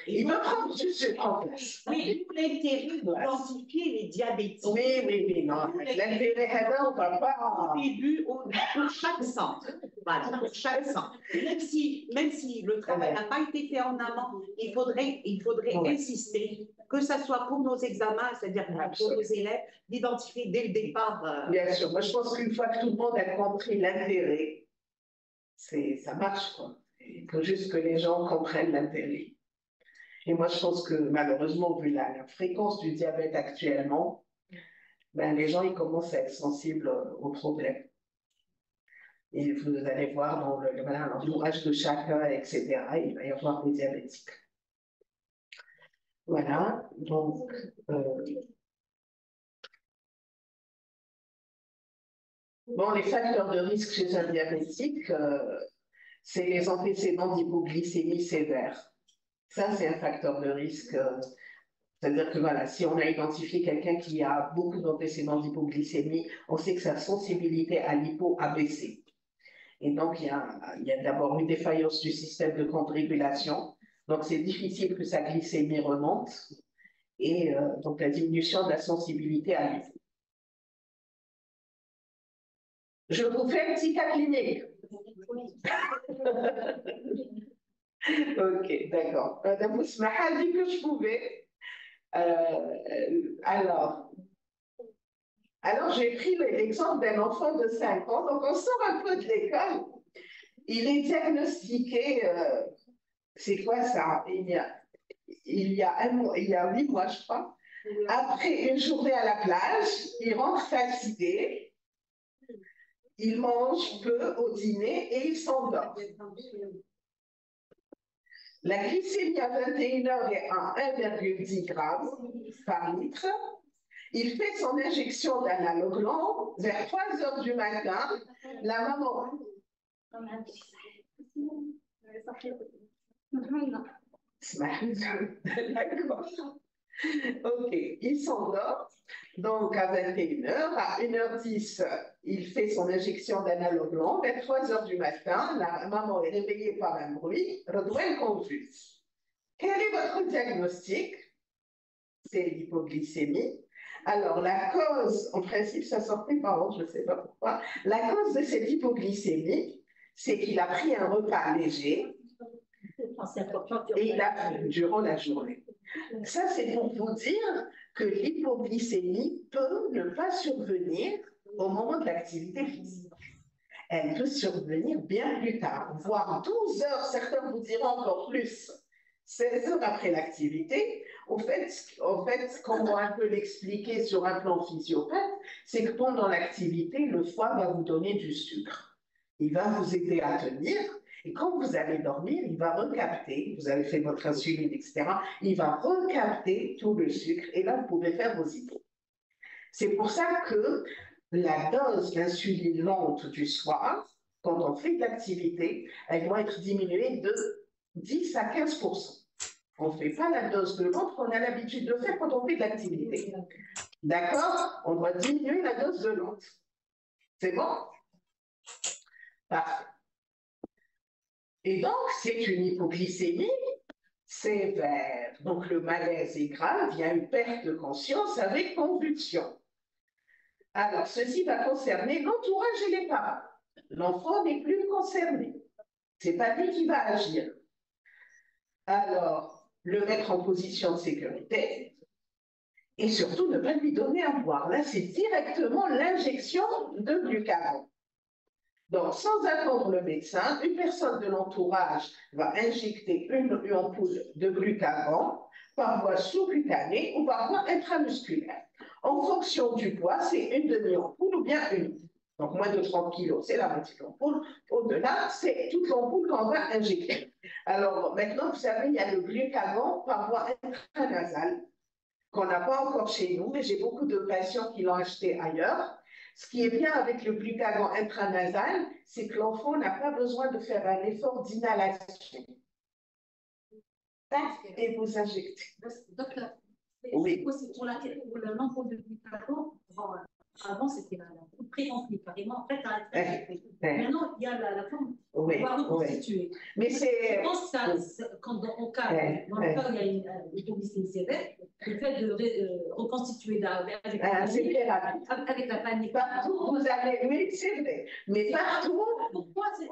Il peut prendre juste en place. Oui, pour l'intérêt d'identifier les diabétiques. Oui, non. L'intérêt, on ne va pas. Au début, pour chaque centre. Voilà, pour chaque centre. Même si le travail n'a pas été fait en amont, il faudrait insister, que ce soit pour nos examens, c'est-à-dire pour nos élèves, d'identifier dès le départ. Bien sûr. Moi, je pense qu'une fois que tout le monde a compris l'intérêt, ça marche, quoi. Il faut juste que les gens comprennent l'intérêt. Et moi, je pense que malheureusement, vu la fréquence du diabète actuellement, les gens, ils commencent à être sensibles au problème. Et vous allez voir dans l'entourage de chacun, etc., il va y avoir des diabétiques. Voilà, donc... Bon, les facteurs de risque chez un diabétique, c'est les antécédents d'hypoglycémie sévère. Ça, c'est un facteur de risque. C'est-à-dire que voilà, si on a identifié quelqu'un qui a beaucoup d'antécédents d'hypoglycémie, on sait que sa sensibilité à l'hypo a baissé. Et donc, il y a d'abord une défaillance du système de contre-régulation. Donc, c'est difficile que sa glycémie remonte. Et donc, la diminution de la sensibilité à l'hypo. Je vous fais un petit cas clinique. Ok, d'accord. Madame Ousmaha a dit que je pouvais. Alors j'ai pris l'exemple d'un enfant de 5 ans. Donc, on sort un peu de l'école. Il est diagnostiqué, c'est quoi ça? Il y a 8 mois, je crois. Après une journée à la plage, il rentre fatigué. Il mange peu au dîner et il s'endort. La glycémie à 21h est à 1,10 g par litre. Il fait son injection d'analoglan vers 3h du matin. La maman... D'accord. Ok, il s'endort. Donc, à 21h, à 1h10, il fait son injection d'analoglan. Vers 3h du matin, la maman est réveillée par un bruit. Redouane convulse. Quel est votre diagnostic? C'est l'hypoglycémie. Alors, la cause, en principe, ça sortait par an, je ne sais pas pourquoi. La cause de cette hypoglycémie, c'est qu'il a pris un repas léger et il a durant la journée. Ça, c'est pour vous dire que l'hypoglycémie peut ne pas survenir au moment de l'activité physique. Elle peut survenir bien plus tard, voire 12 heures, certains vous diront encore plus, 16 heures après l'activité. En fait, comment on peut l'expliquer sur un plan physiopathe, c'est que pendant l'activité, le foie va vous donner du sucre. Il va vous aider à tenir, et quand vous allez dormir, il va recapter, vous avez fait votre insuline, etc., il va recapter tout le sucre, et là, vous pouvez faire vos hypos. C'est pour ça que la dose d'insuline lente du soir, quand on fait de l'activité, elle doit être diminuée de 10 à 15%. On ne fait pas la dose de lente qu'on a l'habitude de faire quand on fait de l'activité. D'accord? On doit diminuer la dose de lente. C'est bon? Parfait. Et donc, c'est une hypoglycémie sévère. Donc, le malaise est grave, il y a une perte de conscience avec convulsion. Alors, ceci va concerner l'entourage et les parents. L'enfant n'est plus concerné. Ce n'est pas lui qui va agir. Alors, le mettre en position de sécurité et surtout ne pas lui donner à boire. Là, c'est directement l'injection de glucagon. Donc, sans attendre le médecin, une personne de l'entourage va injecter une ampoule de glucagon par voie sous-cutanée ou par voie intramusculaire. En fonction du poids, c'est une demi-ampoule ou bien une. Donc, moins de 30 kg, c'est la moitié de l'ampoule. Au-delà, c'est toute l'ampoule qu'on va injecter. Alors, maintenant, vous savez, il y a le glucagon par voie intranasale, qu'on n'a pas encore chez nous, mais j'ai beaucoup de patients qui l'ont acheté ailleurs. Ce qui est bien avec le glucagon intranasal, c'est que l'enfant n'a pas besoin de faire un effort d'inhalation. Et vous injectez. Docteur, oui. Pour l'ampoule de glucagon, avant c'était la pré-remplie carrément. En fait, maintenant il y a la forme qu'on va reconstituer. Mais c'est. Je pense que ça, quand dans le cas où il y a une hypoglycémie sévère, le fait de reconstituer avec la panique. Partout, vous allez. Oui, c'est vrai. Mais partout. Pourquoi c'est.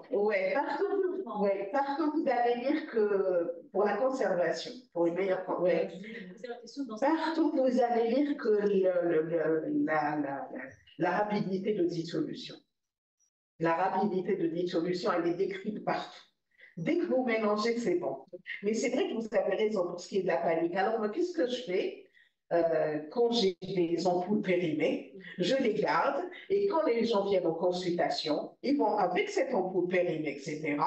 Partout, vous allez dire que pour la conservation, pour une meilleure. Partout, vous allez dire que la rapidité de dissolution. La rapidité de dissolution, elle est décrite partout. Dès que vous mélangez, c'est bon. Mais c'est vrai que vous avez raison pour ce qui est de la panique. Alors, moi, qu'est-ce que je fais? Quand j'ai des ampoules périmées, je les garde et quand les gens viennent en consultation, ils vont avec cette ampoule périmée, etc.,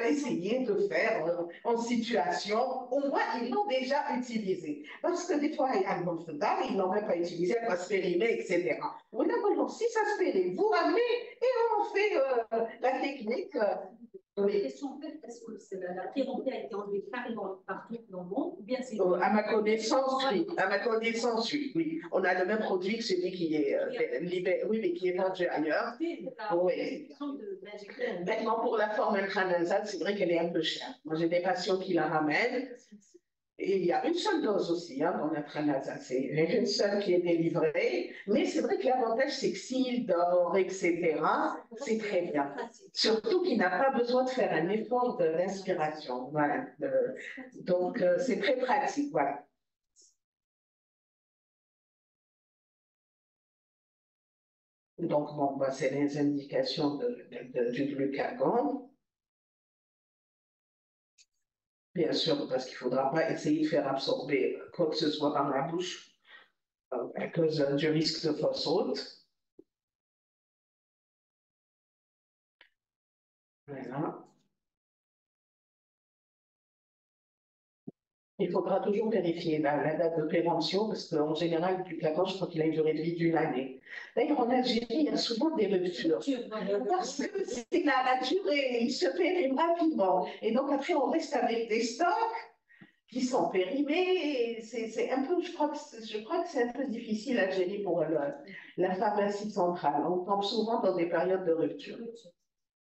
essayer de faire en situation, au moins ils l'ont déjà utilisée. Parce que des fois, il y a un non-faisable, ils ne l'ont même pas utilisé, elle va se périmer, etc. Oui, d'accord, si ça se périme, vous ramenez et on fait la technique. Oui. Question, est-ce que la pré-remplie a été enlevée carrément partout dans le monde ou bien c'est... À ma connaissance, oui. À ma connaissance, oui. On a le même produit que celui qui est libéré, oui, mais qui est vendu ailleurs. Oui. Maintenant, pour la forme intranasale, c'est vrai qu'elle est un peu chère. Moi, j'ai des patients qui la ramènent. Et il y a une seule dose aussi dans l'intranasal, c'est une seule qui est délivrée, mais c'est vrai que l'avantage c'est que s'il dort, etc., c'est très bien. Surtout qu'il n'a pas besoin de faire un effort d'inspiration. Voilà. Donc c'est très pratique, voilà. Donc bon, c'est les indications du glucagon. Bien sûr, parce qu'il ne faudra pas essayer de faire absorber quoi que ce soit dans la bouche à cause du risque de fausse route. Voilà. Il faudra toujours vérifier la date de prévention parce qu'en général, le glucagon, je crois qu'il a une durée de vie d'une année. D'ailleurs, en Algérie, il y a souvent des ruptures parce que c'est la durée, il se périme rapidement. Et donc après, on reste avec des stocks qui sont périmés. C'est un peu, je crois que c'est un peu difficile à gérer pour la pharmacie centrale. On tombe souvent dans des périodes de rupture.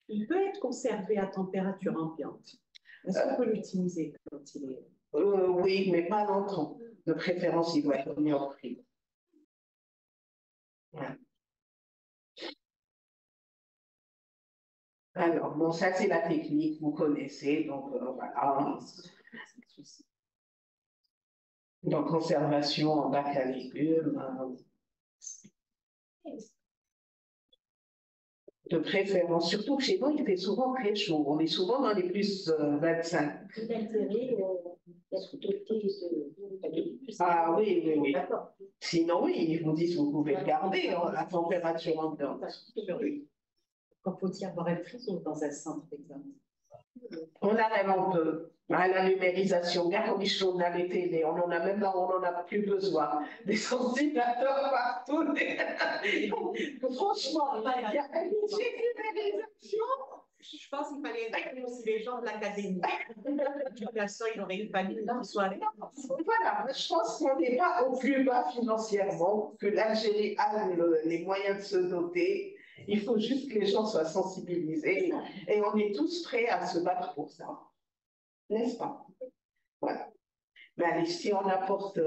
Il peut être conservé à température ambiante. Est-ce qu'on peut l'utiliser quand il est... Oui, mais pas longtemps. De préférence, il doit être mis au frigo. Voilà. Alors, bon, ça c'est la technique, vous connaissez, donc voilà. Donc, conservation en bac à légumes. De préférence, surtout que chez nous, il fait souvent très chaud. On est souvent dans les plus 25. Ah oui, oui, oui. Sinon, oui, ils vous disent, vous pouvez le garder à température ambiante. Quand faut-il avoir un frigo dans un centre d'examen? On a vraiment peu. La numérisation, bien comme ils sont dans les télés, on n'en a plus besoin. Des ordinateurs partout. Franchement, il y a une numérisation. Je pense qu'il fallait inclure aussi les gens de l'académie. L'éducation, il aurait fallu une soirée. Voilà, je pense qu'on n'est pas au plus bas financièrement, que l'Algérie a les moyens de se doter. Il faut juste que les gens soient sensibilisés et on est tous prêts à se battre pour ça. N'est-ce pas? Voilà. Mais allez, si on n'apporte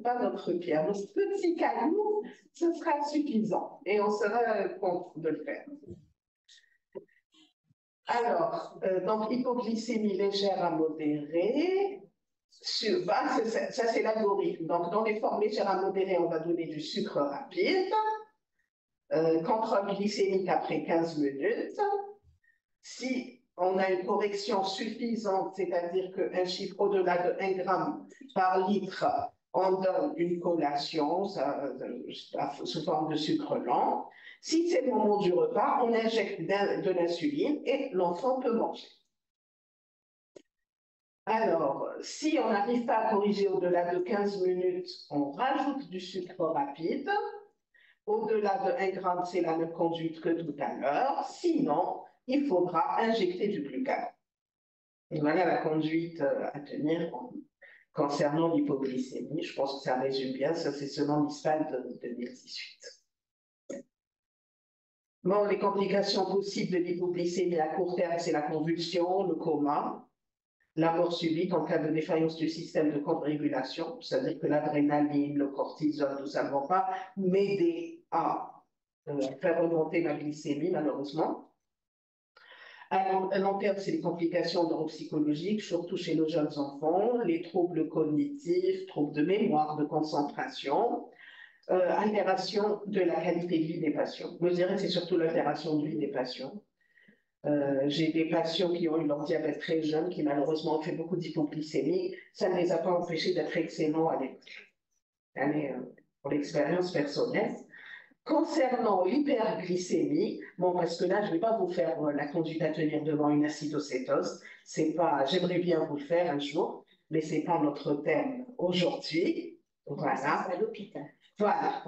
pas notre pierre, notre petit caillou, ce sera suffisant et on sera content de le faire. Alors, donc hypoglycémie légère à modérée. Ça c'est l'algorithme. Donc, dans les formes légères à modérées, on va donner du sucre rapide. Contrôle glycémique après 15 minutes. Si on a une correction suffisante, c'est-à-dire qu'un chiffre au-delà de 1 gramme par litre, on donne une collation sous forme de sucre lent. Si c'est le moment du repas, on injecte de l'insuline et l'enfant peut manger. Alors, si on n'arrive pas à corriger au-delà de 15 minutes, on rajoute du sucre rapide. Au-delà de 1 gramme, c'est la même conduite que tout à l'heure. Sinon, il faudra injecter du glucagone. Et voilà la conduite à tenir concernant l'hypoglycémie. Je pense que ça résume bien. Ça, c'est selon l'ISPAD de 2018. Bon, les complications possibles de l'hypoglycémie à court terme, c'est la convulsion, le coma, la mort subite en cas de défaillance du système de contre-régulation, c'est-à-dire que l'adrénaline, le cortisol, tout ça ne vont pas m'aider à faire remonter ma glycémie, malheureusement. À long terme, c'est les complications neuropsychologiques, surtout chez nos jeunes enfants, les troubles cognitifs, troubles de mémoire, de concentration, altération de la qualité de vie des patients. Je dirais que c'est surtout l'altération de vie des patients. J'ai des patients qui ont eu leur diabète très jeune, qui malheureusement ont fait beaucoup d'hypoglycémie. Ça ne les a pas empêchés d'être excellents à l'école. Pour l'expérience personnelle. Concernant l'hyperglycémie, bon, parce que là, je ne vais pas vous faire la conduite à tenir devant une acidocétose. J'aimerais bien vous le faire un jour, mais ce n'est pas notre thème aujourd'hui. Voilà. À l'hôpital. Voilà,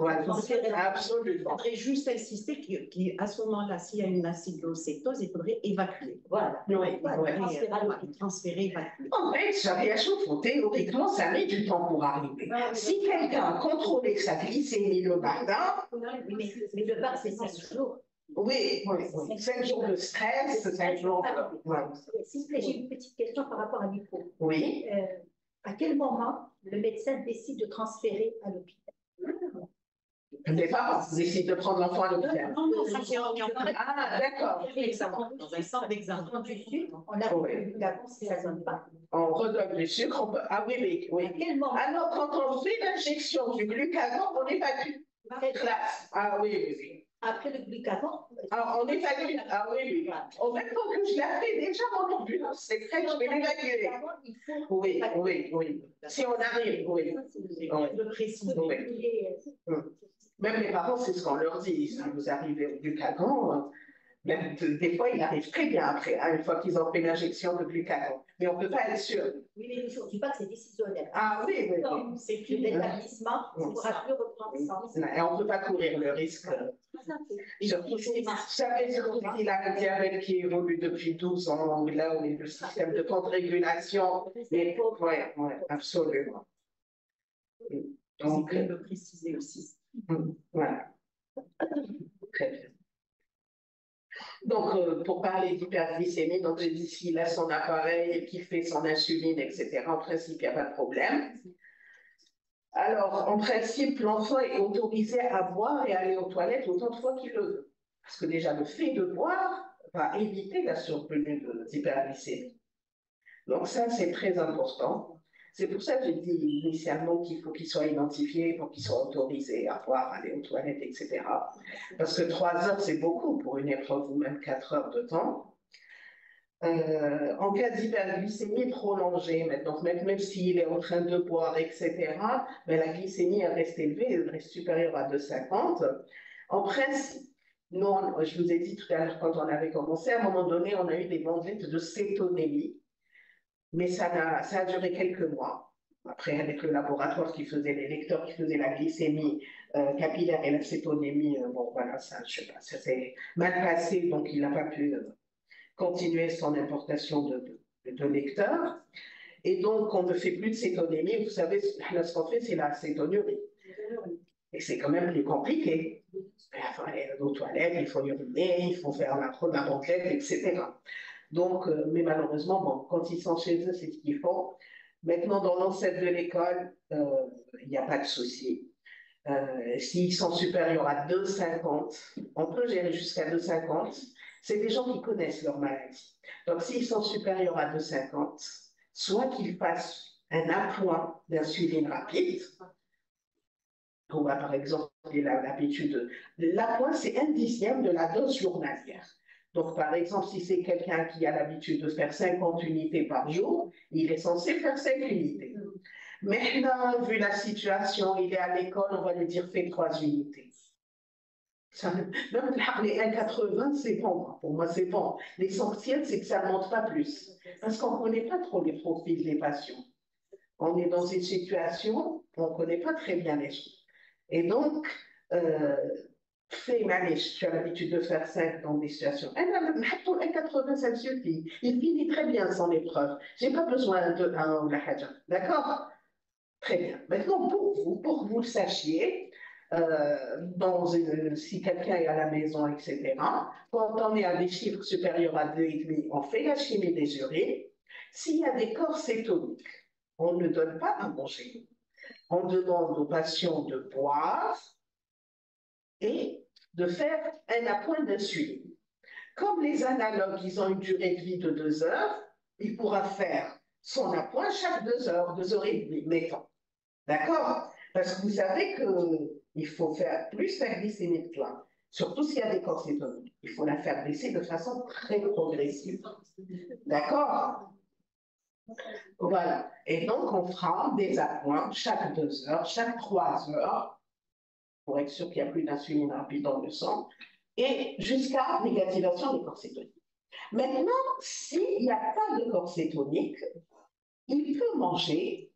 absolument. Il faudrait juste insister qu'à ce moment-là, s'il y a une acidocétose, il faudrait évacuer. Voilà. Oui, transférer, évacuer. En fait, j'avais acheté, théoriquement, ça met du temps pour arriver. Si quelqu'un a contrôlé sa glycémie le matin. Mais le bac, c'est 5 jours. Oui, 5 jours de stress, 5 jours de. S'il vous plaît, j'ai une petite question par rapport à l'hypo. Oui. À quel moment le médecin décide de transférer à l'hôpital? Les parents décident de prendre l'enfant à l'hôpital. Non, ça c'est en Ah, d'accord. Dans un centre d'examen. Quand du sucre, on a l'avance, ça ne donne pas. On redonne du sucre, on peut. Ah oui. À quel moment? Alors, quand on fait l'injection du glucagone, on évacue. Classe. Ah oui. Après le glucagone. Alors, on évacue. Ah oui. En même temps que je l'ai fait déjà dans l'ambulance, c'est prêt, je vais l'évacuer. Oui. Si on arrive, oui. De préciser. Même les parents, c'est ce qu'on leur dit. Si vous arrivez au glucagone, même des fois, il arrive très bien après, une fois qu'ils ont fait l'injection de glucagone. Mais on ne peut pas être sûr. Oui, mais je ne dis pas que c'est décisionnel. Ah oui. C'est plus l'établissement, ça ne pourra plus reprendre sens. Et on ne peut pas courir le risque. Surtout s'il a un diabète qui évolue depuis 12 ans, là où est le système de contre-régulation. Oui, absolument. Donc, le préciser aussi. Voilà. Très bien. Donc, pour parler d'hyperglycémie, donc j'ai dit s'il a son appareil et qu'il fait son insuline, etc., en principe, il n'y a pas de problème. Alors, en principe, l'enfant est autorisé à boire et aller aux toilettes autant de fois qu'il le veut. Parce que déjà, le fait de boire va éviter la survenue d'hyperglycémie. Donc ça, c'est très important. C'est pour ça que j'ai dit initialement qu'il faut qu'il soit identifié, pour qu'il soit autorisé à boire, aller aux toilettes, etc. Parce que 3 heures, c'est beaucoup pour une épreuve, ou même 4 heures de temps. En cas d'hyperglycémie prolongée, donc même s'il est en train de boire, etc., mais la glycémie reste élevée, elle reste supérieure à 2,50. En principe, non, je vous ai dit tout à l'heure quand on avait commencé, à un moment donné, on a eu des bandettes de cétonémie, mais ça a duré quelques mois. Après, avec le laboratoire qui faisait, les lecteurs qui faisaient la glycémie capillaire et la cétonémie, bon voilà, ça, je sais pas, ça s'est mal passé, donc il n'a pas pu continuer son importation de lecteurs. Et donc, on ne fait plus de cétonémie. Vous savez, ce qu'on fait, c'est la cétonurie. Et c'est quand même plus compliqué. Il faut aller aux toilettes, il faut uriner, il faut faire la banquette, etc. Donc, mais malheureusement, bon, quand ils sont chez eux, c'est ce qu'ils font. Maintenant, dans l'ancêtre de l'école, il n'y a pas de souci. S'ils sont supérieurs à 2,50, on peut gérer jusqu'à 2,50. C'est des gens qui connaissent leur maladie. Donc, s'ils sont supérieurs à 2,50, soit qu'ils fassent un appoint d'insuline rapide, on va par exemple l'habitude. L'appoint, c'est 1/10 de la dose journalière. Donc, par exemple, si c'est quelqu'un qui a l'habitude de faire 50 unités par jour, il est censé faire 5 unités. Maintenant, vu la situation, il est à l'école, on va lui dire fais 3 unités. Même les 1,80, c'est bon. Pour moi, c'est bon. L'essentiel, c'est que ça ne monte pas plus. Parce qu'on ne connaît pas trop les profils des patients. On est dans une situation où on ne connaît pas très bien les choses. Et donc, tu as l'habitude de faire 5 dans des situations. 1,80, ça me suffit. Il finit très bien son épreuve. Je n'ai pas besoin de 1 ou la haja. D'accord? Très bien. Maintenant, pour que vous le sachiez, si quelqu'un est à la maison, etc., quand on est à des chiffres supérieurs à 2,5, on fait la chimie des urines. S'il y a des corps cétoniques, on ne donne pas à manger. On demande aux patients de boire et de faire un appoint d'insuline. Comme les analogues, ils ont une durée de vie de 2 heures, il pourra faire son appoint chaque 2 heures, 2 heures et demie, mettons. D'accord? Parce que vous savez qu'il faut faire plus la glycémie de plein, surtout s'il y a des corps cétoniques. Il faut la faire baisser de façon très progressive. D'accord? Voilà. Et donc, on fera des appoints chaque 2 heures, chaque 3 heures, pour être sûr qu'il n'y a plus d'insuline rapide dans le sang, et jusqu'à négativation des corps cétoniques. Maintenant, s'il n'y a pas de corps cétonique, il peut manger.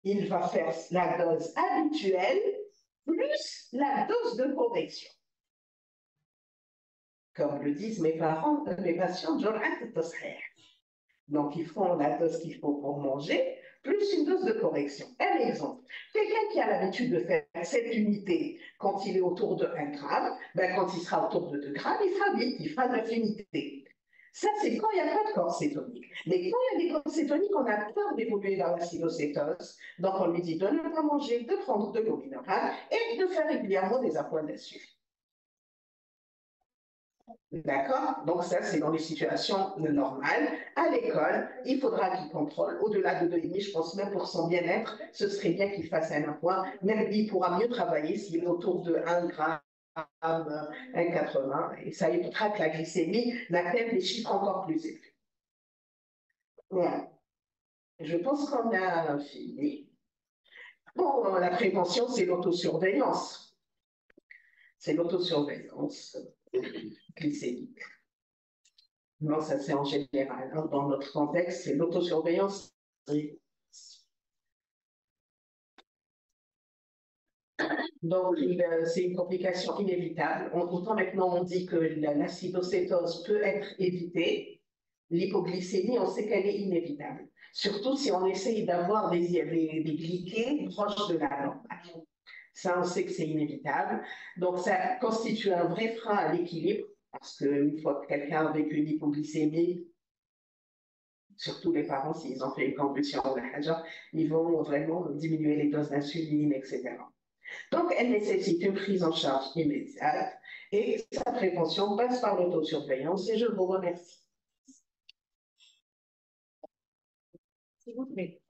Il va faire la dose habituelle plus la dose de correction. Comme le disent mes parents, mes patients, donc ils font la dose qu'il faut pour manger, plus une dose de correction. Un exemple, quelqu'un qui a l'habitude de faire 7 unités quand il est autour de 1 gramme, ben quand il sera autour de 2 grammes, il fera vite, il fera 9 unités. Ça, c'est quand il n'y a pas de corps cétonique. Mais quand il y a des corps cétoniques, on a peur d'évoluer vers l'acidocétose. Donc, on lui dit de ne pas manger, de prendre de l'eau minérale et de faire régulièrement des appoints d'insuline. D'accord? Donc, ça, c'est dans les situations normales. À l'école, il faudra qu'il contrôle. Au-delà de 2,5, je pense même pour son bien-être, ce serait bien qu'il fasse un appoint. Même lui, il pourra mieux travailler s'il est autour de 1 gramme. 1,80 et ça évitera que la glycémie n'atteigne des chiffres encore plus élevés. Voilà. Je pense qu'on a fini. Bon, la prévention, c'est l'autosurveillance. C'est l'autosurveillance glycémique. Non, ça c'est en général. Dans notre contexte, c'est l'autosurveillance. Donc, c'est une complication inévitable. Autant maintenant, on dit que l'acidocétose peut être évitée. L'hypoglycémie, on sait qu'elle est inévitable. Surtout si on essaye d'avoir des glycées proches de la normale. Ça, on sait que c'est inévitable. Donc, ça constitue un vrai frein à l'équilibre, parce qu'une fois que quelqu'un a vécu une hypoglycémie, surtout les parents, s'ils ont fait une convulsion ou ils vont vraiment diminuer les doses d'insuline, etc. Donc, elle nécessite une prise en charge immédiate et sa prévention passe par l'autosurveillance et je vous remercie. S'il vous plaît.